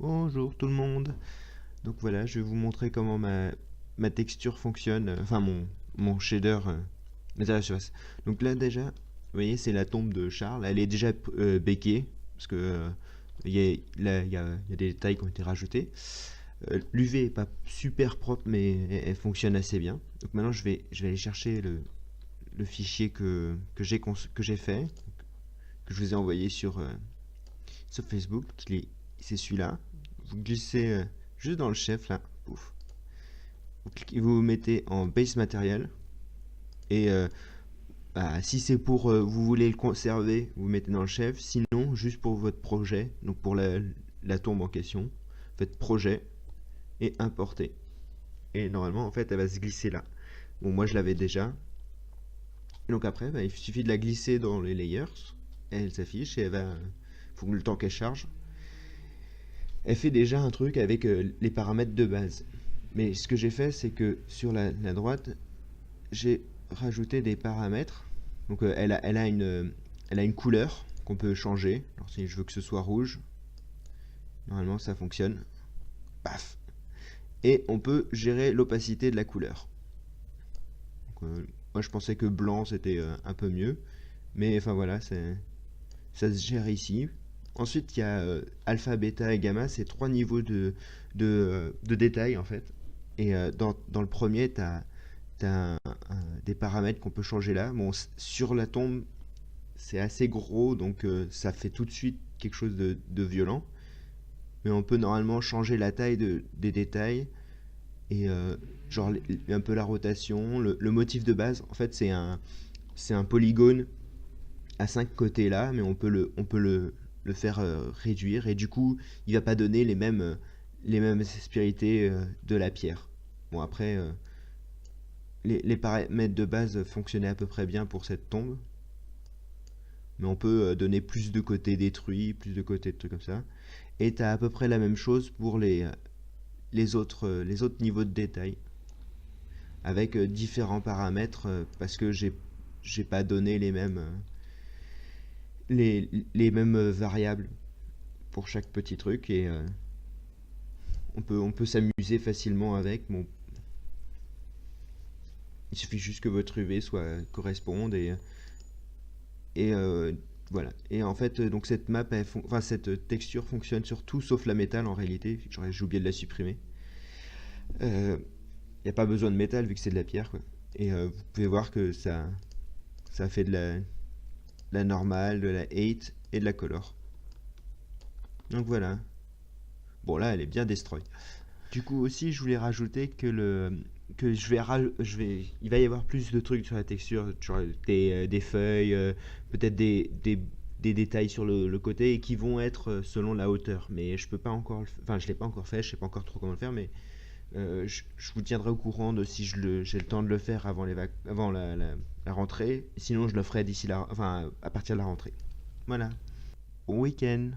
Bonjour tout le monde. Donc voilà, je vais vous montrer comment ma texture fonctionne, enfin mon shader à la surface. Donc là déjà, vous voyez, c'est la tombe de Charles. Elle est déjà béquée, parce que là, il y a des détails qui ont été rajoutés. L'UV est pas super propre, mais elle fonctionne assez bien. Donc maintenant, je vais aller chercher le fichier que j'ai fait, que je vous ai envoyé sur Facebook. C'est celui-là. Vous glissez juste dans le chef là, pouf. Vous mettez en base matériel et si c'est pour vous voulez le conserver, vous mettez dans le chef. Sinon, juste pour votre projet, donc pour la tombe en question, faites projet et importer. Et normalement, en fait, elle va se glisser là. Bon, moi je l'avais déjà. Et donc après, il suffit de la glisser dans les layers. Elle s'affiche et elle va. Faut que le temps qu'elle charge. Elle fait déjà un truc avec les paramètres de base. Mais ce que j'ai fait, c'est que sur la droite, j'ai rajouté des paramètres. Donc elle a une couleur qu'on peut changer. Alors si je veux que ce soit rouge, normalement ça fonctionne. Paf. Et on peut gérer l'opacité de la couleur. Donc, moi je pensais que blanc c'était un peu mieux. Mais enfin voilà, ça se gère ici. Ensuite, il y a alpha, bêta et gamma, c'est trois niveaux de détail en fait. Et dans le premier, tu as des paramètres qu'on peut changer là. Bon, sur la tombe, c'est assez gros, donc ça fait tout de suite quelque chose de violent. Mais on peut normalement changer la taille des détails et genre un peu la rotation, le motif de base. En fait, c'est un polygone à 5 côtés là, mais on peut le faire réduire et du coup, il va pas donner les mêmes aspérités de la pierre. Bon, après, les paramètres de base fonctionnaient à peu près bien pour cette tombe, mais on peut donner plus de côtés détruits, plus de côtés de trucs comme ça. Et tu as à peu près la même chose pour les autres niveaux de détail, avec différents paramètres, parce que j'ai pas donné les mêmes variables pour chaque petit truc, et on peut s'amuser facilement avec. Bon, il suffit juste que votre UV corresponde et voilà. Et en fait, donc cette map, enfin cette texture fonctionne sur tout sauf la métal en réalité. J'ai oublié de la supprimer. Il n'y a pas besoin de métal vu que c'est de la pierre, quoi. Et vous pouvez voir que ça fait la normale, de la 8 et de la color. Donc voilà. Bon là, elle est bien destroy. Du coup aussi, je voulais rajouter que il va y avoir plus de trucs sur la texture, genre des feuilles, peut-être des détails sur le côté et qui vont être selon la hauteur. Mais je peux pas encore, enfin je l'ai pas encore fait, je sais pas encore trop comment le faire, mais je vous tiendrai au courant de si j'ai le temps de le faire avant la rentrée. Sinon, je le ferai enfin à partir de la rentrée. Voilà. Bon week-end.